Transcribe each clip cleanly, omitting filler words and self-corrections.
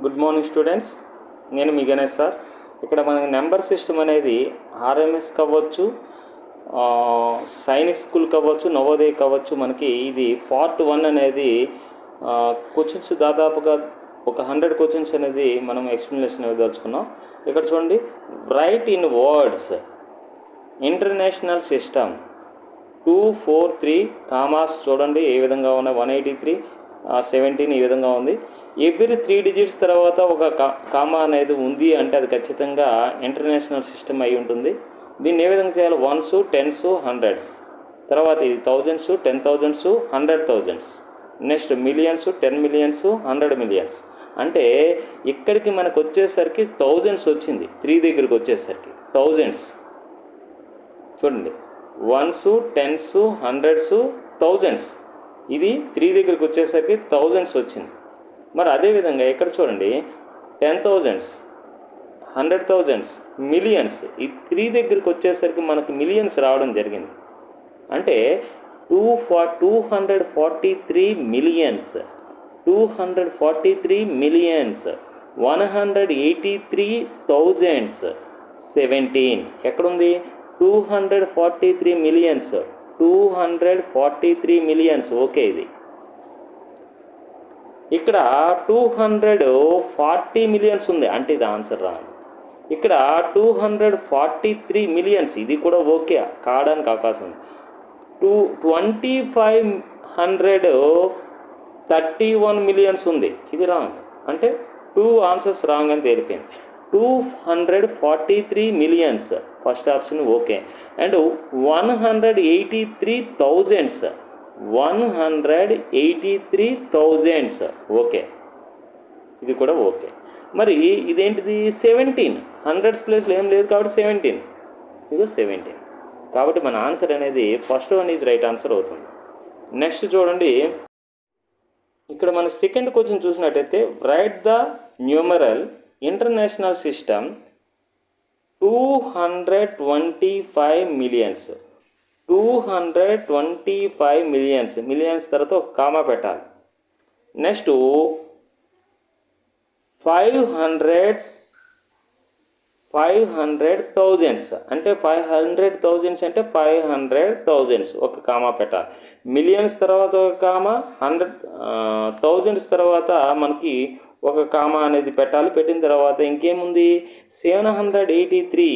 Good morning students, నేను మీ Ganesh sir. ఇక్కడ మనకి నెంబర్ సిస్టమ్ అనేది ఆర్ఎంఎస్ కావచ్చు, సైనిక్ స్కూల్ కావచ్చు, నవోదయ కావచ్చు. మనకి ఇది పార్ట్ 1 అనేది క్వశ్చన్స్ దాదాపుగా ఒక 100 క్వశ్చన్స్ అనేది మనం ఎక్స్ప్లెనేషన్ ఇవ్వదలుచుకున్నాం. ఇక్కడ చూడండి, right in words international system 243 commas చూడండి ఏ విధంగా ఉన్నాయి. 183 17 ఈ విధంగా ఉంది. ఎవ్రీ 3 డిజిట్స్ తర్వాత ఒక కామా అనేది ఉంది అంటే అది ఖచ్చితంగా ఇంటర్నేషనల్ సిస్టమ్ అయి ఉంటుంది. దీన్ని ఏ విధంగా చేయాలి? 1s 10s 100s, తర్వాత ఇది 1000s 10,000s 100,000s, next millions 10 millions 100 millions. అంటే ఇక్కడికి మనకు వచ్చేసరికి థౌజండ్స్ వచ్చింది. 3 దగ్గరికి వచ్చేసరికి థౌజండ్స్ చూడండి, 1s 10s 100s 1000s. ఇది 3 దగ్గరికి వచ్చేసరికి థౌజండ్స్ వచ్చింది. మరి అదేవిధంగా ఇక్కడ చూడండి, 10,000s 100,000s మిలియన్స్. ఈ 3 దగ్గరికి వచ్చేసరికి మనకు మిలియన్స్ రావడం జరిగింది. అంటే 243 మిలియన్స్, 243 మిలియన్స్ 183,000s 17. ఎక్కడుంది? 243 మిలియన్స్, 243 మిలియన్స్. ఓకే, ఇది ఇక్కడ 240 మిలియన్స్ ఉంది అంటే ఇది ఆన్సర్ రాదు. ఇక్కడ 243 మిలియన్స్, ఇది కూడా ఓకే కావడానికి అవకాశం ఉంది. 2,531 మిలియన్స్ ఉంది, ఇది రాంగ్. అంటే 2 ఆన్సర్స్ రాంగ్ అని తేలిపోయింది. 243 millions first option okay. And 183,000s, 183,000s okay, ఇది కూడా ఓకే. మరి ఇదేంటిది? 17 100s ప్లేస్లో ఏం లేదు కాబట్టి 17, ఇది 17. కాబట్టి మన ఆన్సర్ అనేది first one is right answer అవుతుంది. నెక్స్ట్ చూడండి, ఇక్కడ మన సెకండ్ క్వశ్చన్ చూసినట్టయితే, right the numeral international system 225 millions, 225 millions. Millions తర్వాత ఒక కామా పెట్టాలి. నెక్స్ట్ 500,000s అంటే 500,000s అంటే 500,000s ఒక కామా పెట్టాలి. మిలియన్స్ తర్వాత ఒక కామా, 100,000s తర్వాత మనకి ఒక కామా అనేది పెట్టాలి. పెట్టిన తర్వాత ఇంకేముంది? 783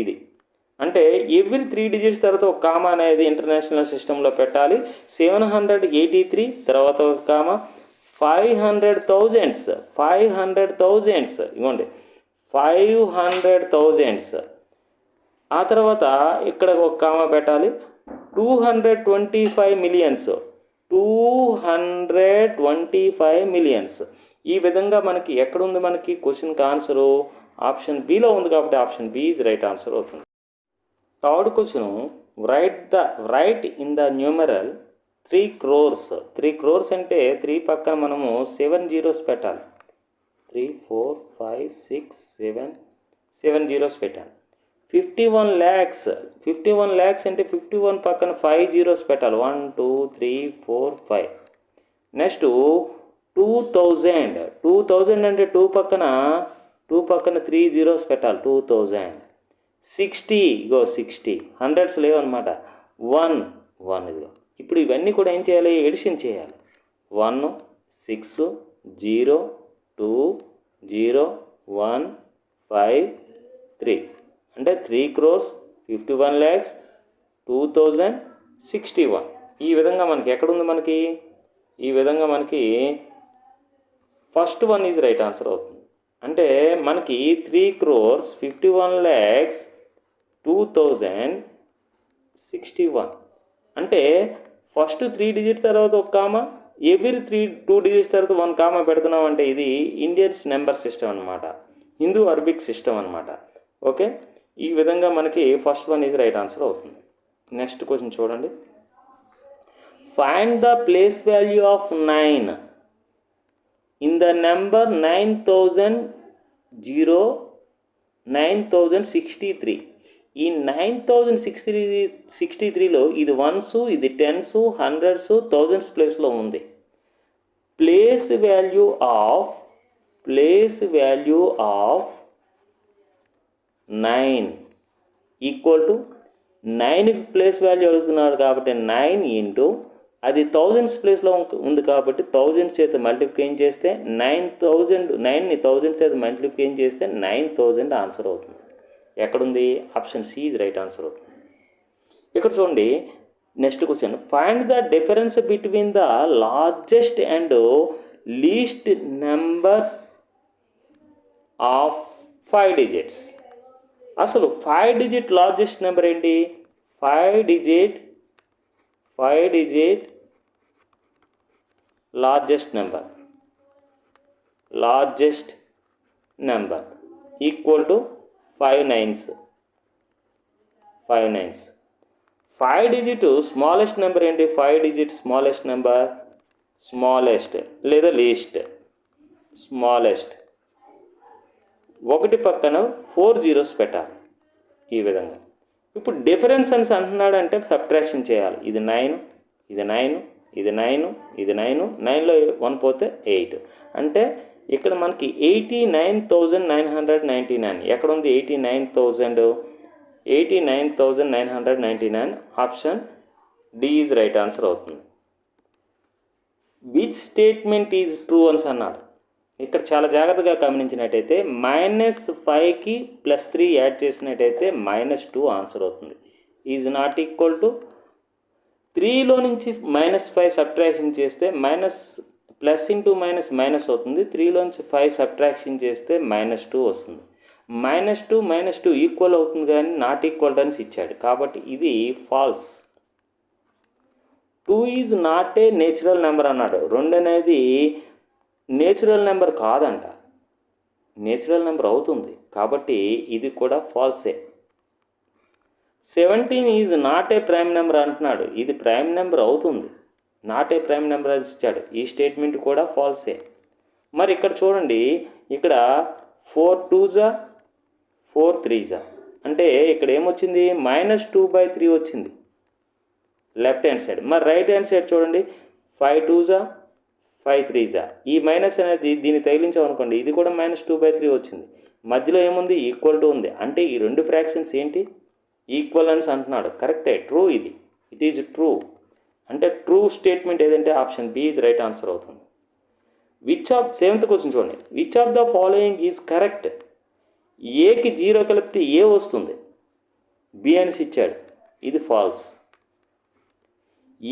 ఇది. అంటే ఎవ్రీ 3 డిజిట్స్ తర్వాత ఒక కామా అనేది ఇంటర్నేషనల్ సిస్టంలో పెట్టాలి. 783 తర్వాత ఒక కామా, 500,000s ఇవ్వండి, 500,000s. ఆ తర్వాత ఇక్కడ ఒక కామా పెట్టాలి. 225 మిలియన్స్, 225 మిలియన్స్. ఈ విధంగా మనకి ఎక్కడుంది? మనకి క్వశ్చన్కి ఆన్సరు ఆప్షన్ బిలో ఉంది కాబట్టి option B is right answer అవుతుంది. Third question, write in the numeral 3 crores. 3 crores అంటే 3 పక్కన మనము 7 zeros పెట్టాలి. 3 4 5 6 7 zeros పెట్టాలి. 51 lakhs అంటే 51 పక్కన 5 zeros పెట్టాలి. 1 2 3 4 5. నెక్స్ట్ 2,000 అంటే 2 పక్కన 3 zeros పెట్టాలి. 2000. 60 ఇగో 60, 100s లేవన్నమాట. 1 ఇదిగో. ఇప్పుడు ఇవన్నీ కూడా ఏం చేయాలి? ఎడిషన్ చేయాలి. 1 6 0 2 0 1 5 3 అంటే 3 crores 51 lakhs 2061. ఈ విధంగా మనకి ఎక్కడుంది? మనకి ఈ విధంగా మనకి first one is right answer అవుతుంది. అంటే మనకి 3 crores 51 lakhs 2061 అంటే ఫస్ట్ 3 డిజిట్స్ తర్వాత ఒక కామా, ఎవ్రీ 2 డిజిట్స్ తర్వాత 1 కామా పెడుతున్నాం అంటే ఇది ఇండియన్స్ నెంబర్ సిస్టమ్ అనమాట, హిందూ అరబిక్ సిస్టమ్ అనమాట. ఓకే, ఈ విధంగా మనకి first one is right answer అవుతుంది. నెక్స్ట్ క్వశ్చన్ చూడండి, find the place value of 9 in the number 9,063. ఈ 9,063లో ఇది 1s, ఇది 10s, 100s, 1000s ప్లేస్లో ఉంది. Place value of 9 equal to 9కి ప్లేస్ వాల్యూ అడుగుతున్నాడు కాబట్టి 9 ఇంటూ అది థౌజండ్స్ ప్లేస్లో ఉంది కాబట్టి 1000 చేత మల్టిప్లికేషన్ చేస్తే 9ని 1000 చేత మల్టిప్లికేషన్ చేస్తే 9000 ఆన్సర్ అవుతుంది. ఎక్కడుంది? Option C is right answer అవుతుంది. ఇక్కడ చూడండి, next question, find the difference between the largest and least numbers of 5 digits. అసలు 5 డిజిట్ లార్జెస్ట్ నెంబర్ ఏంటి? 5 digit largest number equal to 5 nines. 5 digit smallest number ఏంటి? 5 digit smallest number, smallest లేదా least. Smallest ఒకటి పక్కన 4 zeros పెట్టాలి ఈ విధంగా. ఇప్పుడు డిఫరెన్స్ అని అంటున్నాడంటే సబ్ట్రాక్షన్ చేయాలి. ఇది 9, ఇది 9, ఇది 9, ఇది 9, 9లో 1 పోతే 8. అంటే ఇక్కడ మనకి 89,999. ఎక్కడ ఉంది 89,000? 89,999. Option D is right answer అవుతుంది. విచ్ స్టేట్మెంట్ ఈజ్ ట్రూ అని అన్నాడు. ఇక్కడ చాలా జాగ్రత్తగా గమనించినట్టయితే -5కి +3 యాడ్ చేసినట్టయితే -2 ఆన్సర్ అవుతుంది. ఈజ్ నాట్ ఈక్వల్ టు 3లో నుంచి -5 సబ్ట్రాక్షన్ చేస్తే ప్లస్ ఇంటూ మైనస్ అవుతుంది. 3లోంచి 5 సబ్ట్రాక్షన్ చేస్తే -2 వస్తుంది. -2 ఈక్వల్ అవుతుంది కానీ నాట్ ఈక్వల్ అని ఇచ్చాడు కాబట్టి ఇది false. 2 is not a natural number అన్నాడు. 2 అనేది నేచురల్ నెంబర్ కాదంట, నేచురల్ నెంబర్ అవుతుంది కాబట్టి ఇది కూడా ఫాల్సే. 17 is not a prime number అంటున్నాడు. ఇది ప్రైమ్ నెంబర్ అవుతుంది, నాట్ ఏ ప్రైమ్ నెంబర్ అని ఇచ్చాడు. ఈ స్టేట్మెంట్ కూడా ఫాల్సే. మరి ఇక్కడ చూడండి, ఇక్కడ 4 2s 4 3s అంటే ఇక్కడ ఏమొచ్చింది? -2/3 వచ్చింది లెఫ్ట్ హ్యాండ్ సైడ్. మరి రైట్ హ్యాండ్ సైడ్ చూడండి, 5 2s 5 3s. ఈ మైనస్ అనేది దీన్ని తగిలించామనుకోండి, ఇది కూడా -2/3 వచ్చింది. మధ్యలో ఏముంది? ఈక్వల్ టు ఉంది. అంటే ఈ రెండు ఫ్రాక్షన్స్ ఏంటి? ఈక్వలెన్స్ అంటున్నాడు. కరెక్టే, ట్రూ. ఇది ఇట్ ఈజ్ ట్రూ. అంటే ట్రూ స్టేట్మెంట్ ఏదంటే option B is right answer అవుతుంది. సెవెంత్ క్వశ్చన్ చూడండి, which of the following is correct? ఏకి 0 కలిపితే ఏ వస్తుంది, బి అనేసి ఇచ్చాడు. ఇది false.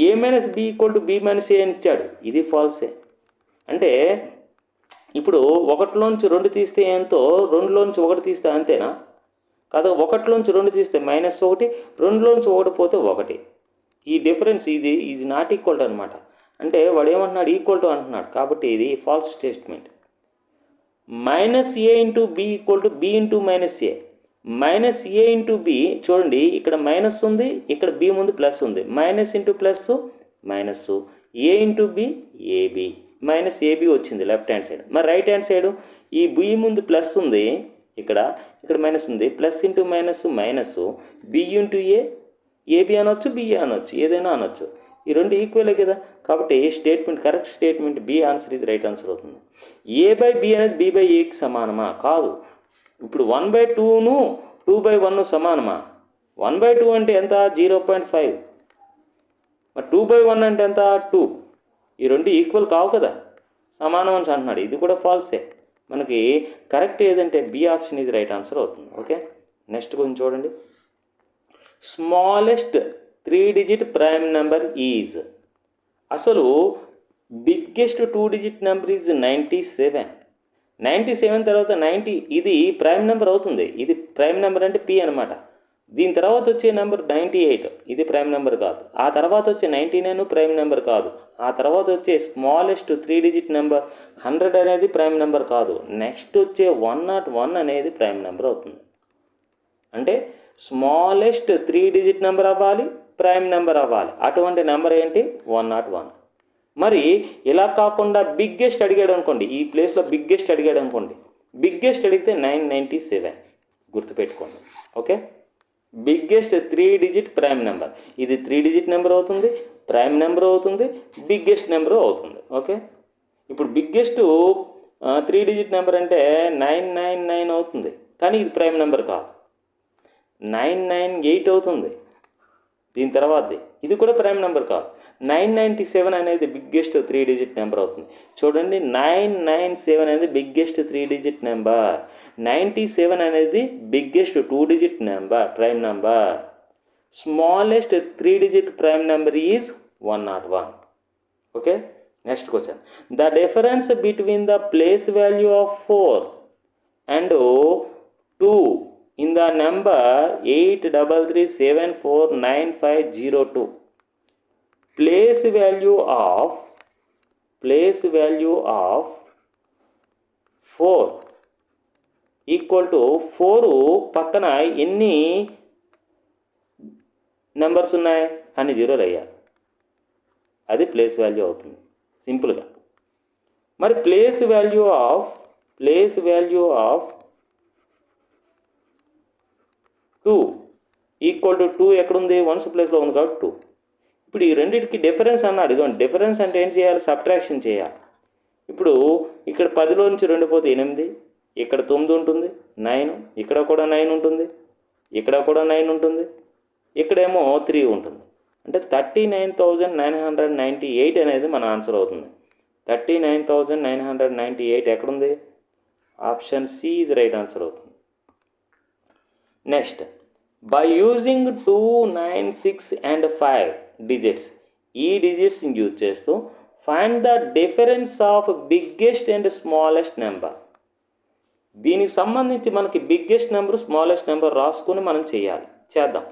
a - b = b - a అని ఇచ్చాడు. ఇది ఫాల్సే. అంటే ఇప్పుడు 1లోంచి 2 తీస్తే ఎంతో, 2లోంచి 1 తీస్తే అంతేనా? కాదు, 1లోంచి 2 తీస్తే -1, 2లోంచి 1 పోతే 1. ఈ డిఫరెన్స్ ఇది నాట్ ఈక్వల్ అనమాట. అంటే వాడు ఏమంటున్నాడు? ఈక్వల్ టు అంటున్నాడు. కాబట్టి ఇది false statement. -a × b = b × -a. -a × b చూడండి, ఇక్కడ మైనస్ ఉంది, ఇక్కడ b ముందు ప్లస్ ఉంది. Minus into plus minus, a × b ab, -ab వచ్చింది లెఫ్ట్ హ్యాండ్ సైడ్. మరి రైట్ హ్యాండ్ సైడ్ ఈ b ముందు ప్లస్ ఉంది, ఇక్కడ మైనస్ ఉంది. Plus into minus minus, b × a ab అనొచ్చు, b అనొచ్చు, ఏదైనా అనొచ్చు. ఈ రెండు ఈక్వలే కదా. కాబట్టి statement correct statement B answer is right answer అవుతుంది. a/b అనేది b/aకి సమానమా? కాదు. ఇప్పుడు 1/2ను 2/1 సమానమా? 1/2 అంటే ఎంత? 0.5. మరి 2/1 అంటే ఎంత? 2. ఈ రెండు ఈక్వల్ కావు కదా, సమానం అని అంటున్నాడు. ఇది కూడా ఫాల్సే. మనకి కరెక్ట్ ఏదంటే B option is right answer అవుతుంది. ఓకే, నెక్స్ట్ కొంచెం చూడండి. Smallest 3 digit prime number is. అసలు బిగ్గెస్ట్ 2 డిజిట్ నెంబర్ ఈజ్ 97. 97 తర్వాత 90, ఇది ప్రైమ్ నెంబర్ అవుతుంది. ఇది ప్రైమ్ నెంబర్ అంటే పి అనమాట. దీని తర్వాత వచ్చే నెంబర్ 98, ఇది ప్రైమ్ నెంబర్ కాదు. ఆ తర్వాత వచ్చే 99 ప్రైమ్ నెంబర్ కాదు. ఆ తర్వాత వచ్చే స్మాలెస్ట్ 3 డిజిట్ నెంబర్ 100 అనేది ప్రైమ్ నెంబర్ కాదు. నెక్స్ట్ వచ్చే 101 అనేది ప్రైమ్ నెంబర్ అవుతుంది. అంటే స్మాలెస్ట్ 3 డిజిట్ నెంబర్ అవ్వాలి, ప్రైమ్ నెంబర్ అవ్వాలి. అటువంటి నెంబర్ ఏంటి? 101. మరి ఇలా కాకుండా బిగ్గెస్ట్ అడిగాడు అనుకోండి, ఈ ప్లేస్లో బిగ్గెస్ట్ అడిగాడు అనుకోండి, బిగ్గెస్ట్ అడిగితే 997 గుర్తుపెట్టుకోండి. Okay, biggest 3 digit prime number. ఇది 3 డిజిట్ నెంబర్ అవుతుంది, ప్రైమ్ నెంబర్ అవుతుంది, బిగ్గెస్ట్ నెంబర్ అవుతుంది. ఓకే, ఇప్పుడు బిగ్గెస్ట్ 3 డిజిట్ నెంబర్ అంటే 999 అవుతుంది, కానీ ఇది ప్రైమ్ నెంబర్ కాదు. 998 అవుతుంది దీని తర్వాతది, ఇది కూడా ప్రైమ్ నెంబర్ కాదు. 997 అనేది బిగ్గెస్ట్ 3 డిజిట్ నెంబర్ అవుతుంది. చూడండి, 997 అనేది బిగ్గెస్ట్ 3 డిజిట్ నెంబర్, 97 అనేది biggest 2 digit number prime number. Smallest 3 digit prime number is 101. Okay, next question. The difference between the place value of 4 and 2 in the number 833749502. Place value of 4 equal to 4 పక్కన ఎన్ని numbers ఉన్నాయి అని జీరోలు అయ్యాలి, అది place value అవుతుంది సింపుల్గా. మరి place value of 2 equal to 2 ఎక్కడుంది? Once ప్లేస్లో ఉంది కాబట్టి 2. ఇప్పుడు ఈ రెండింటికి డిఫరెన్స్ అన్నాడు. ఇదిగోండి, డిఫరెన్స్ అంటే ఏం చేయాలి? సబ్ట్రాక్షన్ చేయాలి. ఇప్పుడు ఇక్కడ 10లో నుంచి 2 పోతే 8, ఇక్కడ 9 ఉంటుంది, 9, ఇక్కడ కూడా 9 ఉంటుంది, ఇక్కడ కూడా 9 ఉంటుంది, ఇక్కడేమో 3 ఉంటుంది. అంటే 39,998 అనేది మన ఆన్సర్ అవుతుంది. 39,998 ఎక్కడుంది? Option C is right answer అవుతుంది. Next, by using 2, 9, 6 and 5 digits, ఈ డిజిట్స్ని యూజ్ చేస్తూ find the difference of biggest and smallest number. దీనికి సంబంధించి మనకి బిగ్గెస్ట్ నెంబర్, స్మాలెస్ట్ నెంబర్ రాసుకొని మనం చేద్దాం.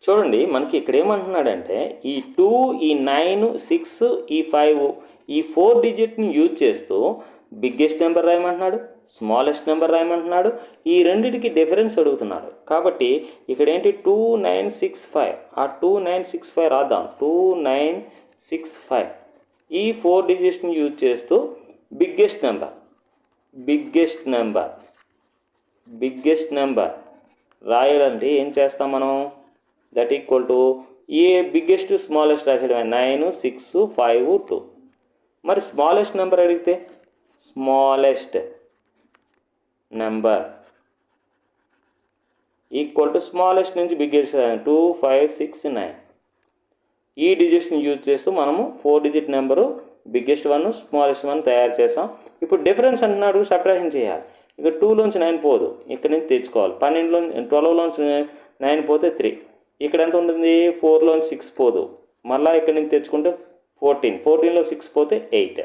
చూడండి, మనకి ఇక్కడ ఏమంటున్నాడంటే ఈ 2, ఈ 9, 6, ఈ 5, ఈ 4 డిజిట్ని యూజ్ చేస్తూ బిగ్గెస్ట్ నెంబర్ రాయమంటున్నాడు, స్మాలెస్ట్ నెంబర్ రాయమంటున్నాడు. ఈ రెండింటికి డిఫరెన్స్ అడుగుతున్నాడు. కాబట్టి ఇక్కడ ఏంటి? 2965. ఆ 2965 రాద్దాం. 2965 ఈ 4 డిజిట్స్ని యూజ్ చేస్తూ బిగ్గెస్ట్ నెంబర్ రాయాలంటే ఏం చేస్తాం మనం? That equal to a biggest smallest రాసేయడమే. 9, 6, 5, 2. మరి స్మాలెస్ట్ నెంబర్ అడిగితే smallest number equal to smallest నుంచి బిగ్గెస్ట్ 2, 5, 6, 9. ఈ డిజిట్స్ని యూజ్ చేస్తూ మనము 4 డిజిట్ నెంబరు బిగ్గెస్ట్ 1, స్మాలెస్ట్ 1 తయారు చేసాం. ఇప్పుడు డిఫరెన్స్ అంటున్నాడు, సబ్ట్రాక్షన్ చేయాలి. ఇక 2లోంచి 9 పోదు, ఇక్కడ నుంచి తెచ్చుకోవాలి. 12లోంచి 9 పోతే 3. ఇక్కడ ఎంత ఉంటుంది? 4లోంచి 6 పోదు, మళ్ళీ ఇక్కడ నుంచి తెచ్చుకుంటే 14. 14లో 6 పోతే 8.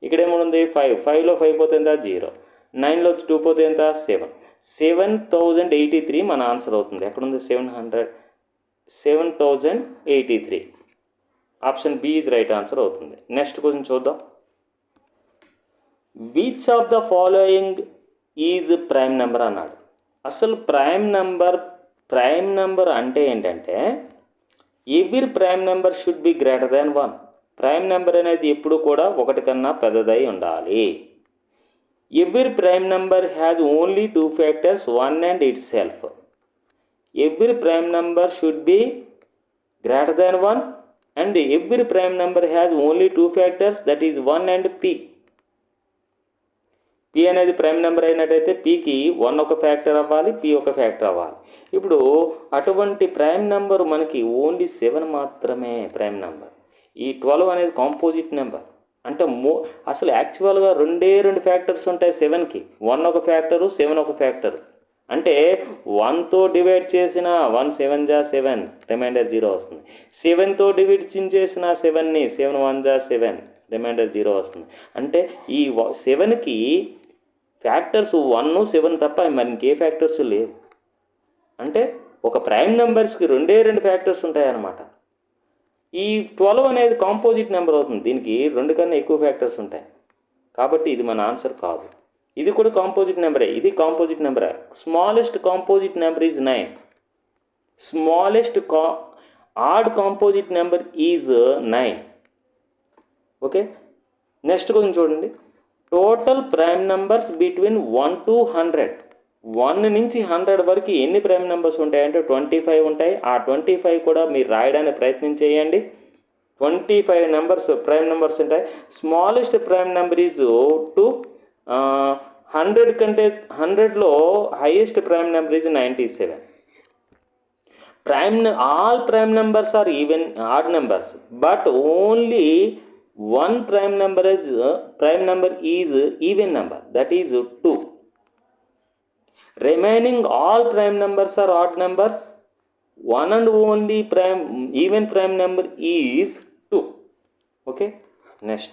ఇక్కడ ఏముంది? 5. 5లో 5 పోతే ఎంత? 0. 9లో 2 పోతే ఎంత? 7. 7083 మన ఆన్సర్ అవుతుంది. ఎక్కడుంది? 7083. Option B is right answer అవుతుంది. నెక్స్ట్ క్వశ్చన్ చూద్దాం. Which of the following is prime number అన్నాడు. అసలు ప్రైమ్ నెంబర్ అంటే ఏంటంటే every prime number should be greater than 1. Prime number అనేది ఎప్పుడు కూడా 1 కన్నా పెద్దదై ఉండాలి. Every prime number has only 2 factors, 1 and itself. Every prime number should be greater than 1 and every prime number has only 2 factors, that is 1 and p. p అనేది prime number అయినట్టయితే pకి 1 ఒక factor అవ్వాలి, p ఒక factor అవ్వాలి. ఇప్పుడు అటువంటి prime number మనకి only 7 మాత్రమే ప్రైమ్ నెంబర్. ఈ 12 అనేది కాంపోజిట్ నెంబర్. అంటే అసలు యాక్చువల్గా 2 ఫ్యాక్టర్స్ ఉంటాయి 7కి. 1 ఒక ఫ్యాక్టరు, 7 ఒక ఫ్యాక్టరు. అంటే 1తో డివైడ్ చేసిన 1 7 జా 7, రిమైండర్ 0 వస్తుంది. 7తో డివైడ్ చేసిన 7ని 7 1 జా 7, రిమైండర్ 0 వస్తుంది. అంటే ఈ 7కి ఫ్యాక్టర్స్ 1, 7 తప్ప మరి ఇంకే ఫ్యాక్టర్స్ లేవు. అంటే ఒక ప్రైమ్ నెంబర్స్కి 2 ఫ్యాక్టర్స్ ఉంటాయన్నమాట. ఈ 12 అనేది కాంపోజిట్ నెంబర్ అవుతుంది. దీనికి 2 కన్నా ఎక్కువ ఫ్యాక్టర్స్ ఉంటాయి. కాబట్టి ఇది మన ఆన్సర్ కాదు. ఇది కూడా కాంపోజిట్ నెంబరే, ఇది కాంపోజిట్ నెంబరే. Smallest composite number is 9. Smallest odd composite number is 9. Okay, next కొంచెం చూడండి. Total prime numbers between 1 to 100. 1 నుంచి 100 వరకు ఎన్ని ప్రైమ్ నెంబర్స్ ఉంటాయంటే 25 ఉంటాయి. ఆ 25 కూడా మీరు రాయడానికి ప్రయత్నం చేయండి. 25 నెంబర్స్ ప్రైమ్ నెంబర్స్ ఉంటాయి. Smallest prime number is 2. 100 కంటే 100లో highest prime number is 97. All prime numbers are even odd numbers, but only one prime number is even number, that is 2. Remaining all prime numbers are odd numbers. One and only even prime number is 2. Okay, next.